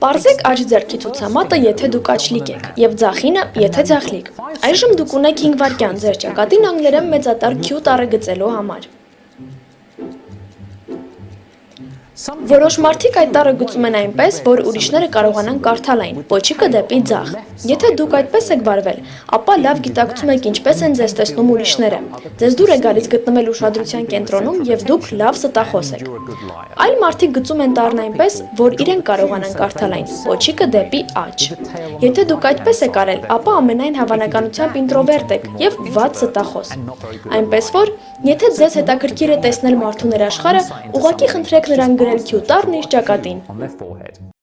Պարզեք աջ ձեռքի ցուցամատը, եթե դուք աչլիկ եք, եւ ձախինը, եթե ձախլիկ։ Այժմ դուք ունեք 5 վայրկյան ձեր ճակատին անգլերեն մեծատառ Q տառը գծելու համար։ Որոշ մարդիկ այդ տառը գծում են այնպես, որ ուրիշները կարողանան կարդալ այն, պոչիկը դեպի ձախ։ Եթե դուք այդպես եք վարվել, ապա լավ գիտակցում եք ինչպես են ձեզ տեսնում ուրիշները։ Ձեզ դուր է գալիս գտնվել ուշադրության կենտրոնում եւ դուք լավ ստախոս եք։ Այլ մարդիկ գծում են տառն այնպես, որ իրենք կարողանան կարդալ այն, պոչիկը դեպի աջ։ Եթե դուք այդպես եք արել, ապա ամենայն հավանականությամբ ինտրովերտ եք եւ վատ ստախոս։ Այնպես որ, եթե ձեզ հետաքրքիր է տեսնել մարդու ներաշխարհը, ուղղակի խնդրեք նրան գրել Q տառն իր ճակատին։